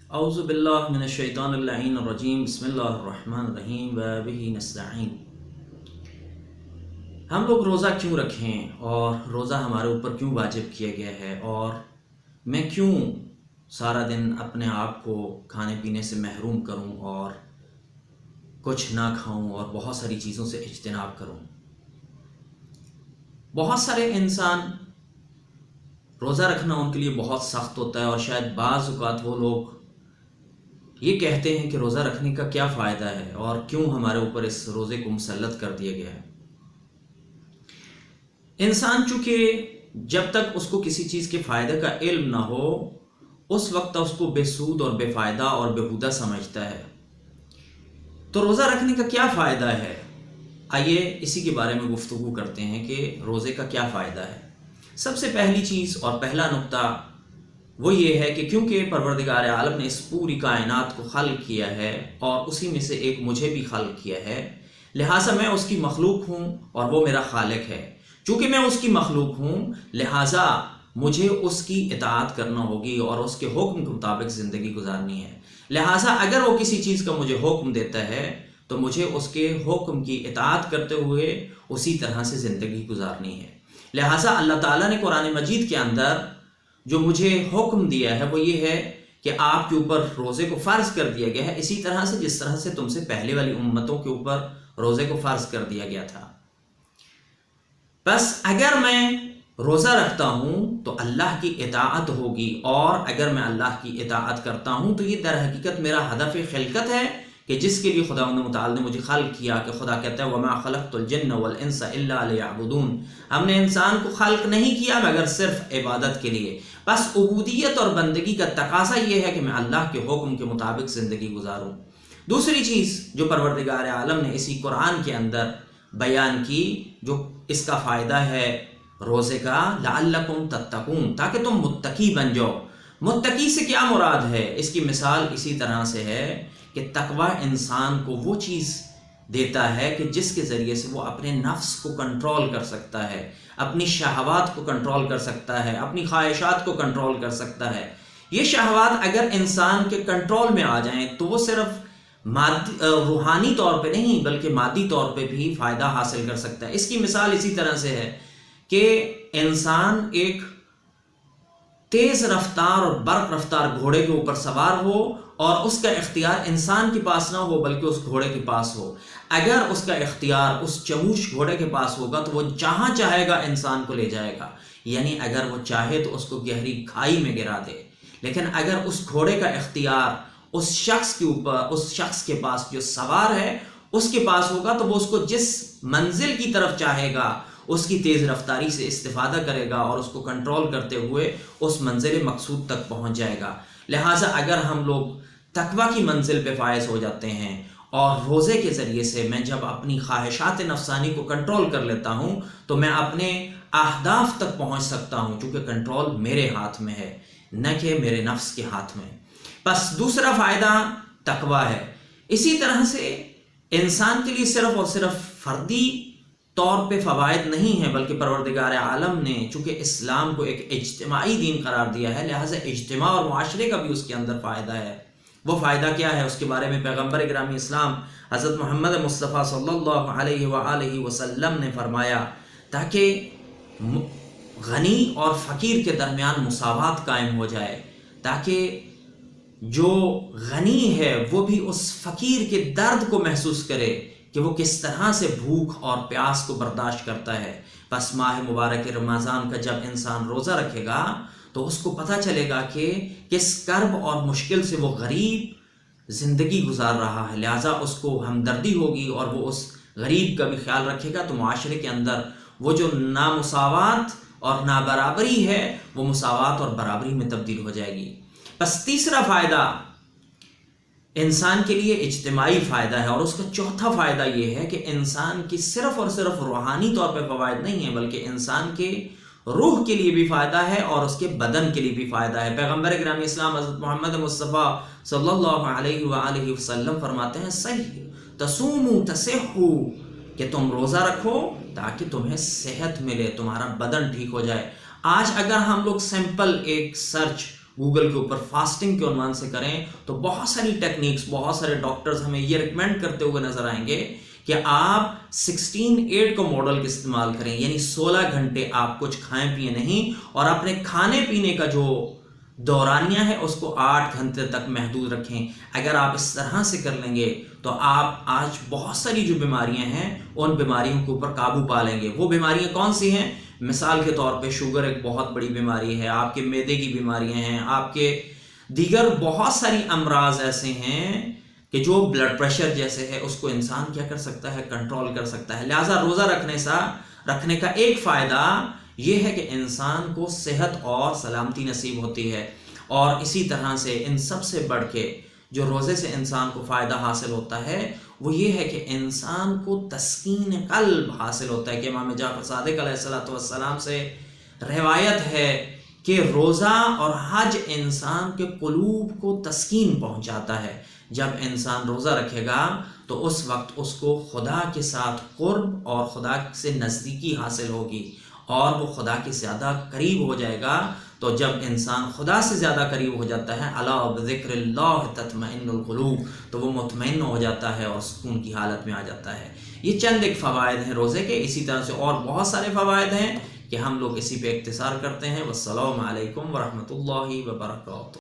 اعوذ باللہ من الشیطان اللعین الرجیم بسم اللہ الرحمن الرحیم وبہ نستعین۔ ہم لوگ روزہ کیوں رکھیں اور روزہ ہمارے اوپر کیوں واجب کیا گیا ہے، اور میں کیوں سارا دن اپنے آپ کو کھانے پینے سے محروم کروں اور کچھ نہ کھاؤں اور بہت ساری چیزوں سے اجتناب کروں۔ بہت سارے انسان روزہ رکھنا ان کے لیے بہت سخت ہوتا ہے، اور شاید بعض اوقات وہ لوگ یہ کہتے ہیں کہ روزہ رکھنے کا کیا فائدہ ہے اور کیوں ہمارے اوپر اس روزے کو مسلط کر دیا گیا ہے۔ انسان چونکہ جب تک اس کو کسی چیز کے فائدے کا علم نہ ہو اس وقت اس کو بے سود اور بے فائدہ اور بیہودہ سمجھتا ہے۔ تو روزہ رکھنے کا کیا فائدہ ہے؟ آئیے اسی کے بارے میں گفتگو کرتے ہیں کہ روزے کا کیا فائدہ ہے۔ سب سے پہلی چیز اور پہلا نقطہ وہ یہ ہے کہ کیونکہ پروردگار عالم نے اس پوری کائنات کو خلق کیا ہے اور اسی میں سے ایک مجھے بھی خلق کیا ہے، لہٰذا میں اس کی مخلوق ہوں اور وہ میرا خالق ہے۔ چونکہ میں اس کی مخلوق ہوں لہٰذا مجھے اس کی اطاعت کرنا ہوگی اور اس کے حکم کے مطابق زندگی گزارنی ہے۔ لہٰذا اگر وہ کسی چیز کا مجھے حکم دیتا ہے تو مجھے اس کے حکم کی اطاعت کرتے ہوئے اسی طرح سے زندگی گزارنی ہے۔ لہٰذا اللہ تعالیٰ نے قرآن مجید کے اندر جو مجھے حکم دیا ہے وہ یہ ہے کہ آپ کے اوپر روزے کو فرض کر دیا گیا ہے، اسی طرح سے جس طرح سے تم سے پہلے والی امتوں کے اوپر روزے کو فرض کر دیا گیا تھا۔ بس اگر میں روزہ رکھتا ہوں تو اللہ کی اطاعت ہوگی، اور اگر میں اللہ کی اطاعت کرتا ہوں تو یہ در حقیقت میرا ہدف خلقت ہے کہ جس کے لیے خداوند متعال نے مجھے خلق کیا، کہ خدا کہتا ہے وَمَا خَلَقْتُ الْجِنَّ وَالْإِنسَ إِلَّا لِيَعْبُدُونَ، ہم نے انسان کو خلق نہیں کیا مگر صرف عبادت کے لیے۔ بس عبودیت اور بندگی کا تقاضا یہ ہے کہ میں اللہ کے حکم کے مطابق زندگی گزاروں۔ دوسری چیز جو پروردگار عالم نے اسی قرآن کے اندر بیان کی، جو اس کا فائدہ ہے روزے کا، لعلکم تتقون، تاکہ تم متقی بن جاؤ۔ متقی سے کیا مراد ہے؟ اس کی مثال اسی طرح سے ہے کہ تقوی انسان کو وہ چیز دیتا ہے کہ جس کے ذریعے سے وہ اپنے نفس کو کنٹرول کر سکتا ہے، اپنی شہوات کو کنٹرول کر سکتا ہے، اپنی خواہشات کو کنٹرول کر سکتا ہے۔ یہ شہوات اگر انسان کے کنٹرول میں آ جائیں تو وہ صرف روحانی طور پہ نہیں بلکہ مادی طور پہ بھی فائدہ حاصل کر سکتا ہے۔ اس کی مثال اسی طرح سے ہے کہ انسان ایک تیز رفتار اور برق رفتار گھوڑے کے اوپر سوار ہو اور اس کا اختیار انسان کے پاس نہ ہو بلکہ اس گھوڑے کے پاس ہو۔ اگر اس کا اختیار اس چموش گھوڑے کے پاس ہوگا تو وہ جہاں چاہے گا انسان کو لے جائے گا، یعنی اگر وہ چاہے تو اس کو گہری کھائی میں گرا دے۔ لیکن اگر اس گھوڑے کا اختیار اس شخص کے اوپر، اس شخص کے پاس جو سوار ہے اس کے پاس ہوگا تو وہ اس کو جس منزل کی طرف چاہے گا اس کی تیز رفتاری سے استفادہ کرے گا اور اس کو کنٹرول کرتے ہوئے اس منزل مقصود تک پہنچ جائے گا۔ لہٰذا اگر ہم لوگ تقوی کی منزل پہ فائز ہو جاتے ہیں اور روزے کے ذریعے سے میں جب اپنی خواہشات نفسانی کو کنٹرول کر لیتا ہوں تو میں اپنے اہداف تک پہنچ سکتا ہوں، چونکہ کنٹرول میرے ہاتھ میں ہے نہ کہ میرے نفس کے ہاتھ میں۔ بس دوسرا فائدہ تقوی ہے۔ اسی طرح سے انسان کے لیے صرف اور صرف فردی طور پہ فوائد نہیں ہیں بلکہ پروردگار عالم نے چونکہ اسلام کو ایک اجتماعی دین قرار دیا ہے، لہٰذا اجتماع اور معاشرے کا بھی اس کے اندر فائدہ ہے۔ وہ فائدہ کیا ہے؟ اس کے بارے میں پیغمبر گرامی اسلام حضرت محمد مصطفیٰ صلی اللہ علیہ وآلہ وسلم نے فرمایا تاکہ غنی اور فقیر کے درمیان مساوات قائم ہو جائے، تاکہ جو غنی ہے وہ بھی اس فقیر کے درد کو محسوس کرے کہ وہ کس طرح سے بھوک اور پیاس کو برداشت کرتا ہے۔ بس ماہ مبارک رمضان کا جب انسان روزہ رکھے گا تو اس کو پتہ چلے گا کہ کس کرب اور مشکل سے وہ غریب زندگی گزار رہا ہے، لہٰذا اس کو ہمدردی ہوگی اور وہ اس غریب کا بھی خیال رکھے گا، تو معاشرے کے اندر وہ جو نامساوات اور نابرابری ہے وہ مساوات اور برابری میں تبدیل ہو جائے گی۔ بس تیسرا فائدہ انسان کے لیے اجتماعی فائدہ ہے، اور اس کا چوتھا فائدہ یہ ہے کہ انسان کی صرف اور صرف روحانی طور پہ فوائد نہیں ہیں بلکہ انسان کے روح کے لیے بھی فائدہ ہے اور اس کے بدن کے لیے بھی فائدہ ہے۔ پیغمبر گرامی اسلام حضرت محمد مصطفیٰ صلی اللہ علیہ وآلہ وسلم فرماتے ہیں صحیح تصوموا تصحوا، کہ تم روزہ رکھو تاکہ تمہیں صحت ملے، تمہارا بدن ٹھیک ہو جائے۔ آج اگر ہم لوگ سمپل ایک سرچ گوگل کے اوپر فاسٹنگ کے عنوان سے کریں تو بہت ساری ٹیکنیکس، بہت سارے ڈاکٹرز ہمیں یہ ریکمینڈ کرتے ہوئے نظر آئیں گے کہ آپ 16-8 کو ماڈل کا استعمال کریں، یعنی 16 گھنٹے آپ کچھ کھائیں پیئیں نہیں، اور اپنے کھانے پینے کا جو دورانیہ ہے اس کو 8 گھنٹے تک محدود رکھیں۔ اگر آپ اس طرح سے کر لیں گے تو آپ آج بہت ساری جو بیماریاں ہیں ان بیماریوں کے اوپر قابو پا لیں گے۔ وہ بیماریاں کون سی ہیں؟ مثال کے طور پہ شوگر ایک بہت بڑی بیماری ہے، آپ کے معدے کی بیماریاں ہیں، آپ کے دیگر بہت ساری امراض ایسے ہیں کہ جو بلڈ پریشر جیسے ہے اس کو انسان کیا کر سکتا ہے؟ کنٹرول کر سکتا ہے۔ لہٰذا روزہ رکھنے کا ایک فائدہ یہ ہے کہ انسان کو صحت اور سلامتی نصیب ہوتی ہے، اور اسی طرح سے ان سب سے بڑھ کے جو روزے سے انسان کو فائدہ حاصل ہوتا ہے وہ یہ ہے کہ انسان کو تسکین قلب حاصل ہوتا ہے کہ امام جعفر صادق علیہ السلام سے روایت ہے کہ روزہ اور حج انسان کے قلوب کو تسکین پہنچاتا ہے۔ جب انسان روزہ رکھے گا تو اس وقت اس کو خدا کے ساتھ قرب اور خدا سے نزدیکی حاصل ہوگی، اور وہ خدا کے زیادہ قریب ہو جائے گا۔ تو جب انسان خدا سے زیادہ قریب ہو جاتا ہے، الا بذکر اللہ تطمئن القلوب، تو وہ مطمئن ہو جاتا ہے اور سکون کی حالت میں آ جاتا ہے۔ یہ چند ایک فوائد ہیں روزے کے، اسی طرح سے اور بہت سارے فوائد ہیں کہ ہم لوگ اسی پہ اختصار کرتے ہیں۔ والسلام علیکم ورحمۃ اللہ وبرکاتہ۔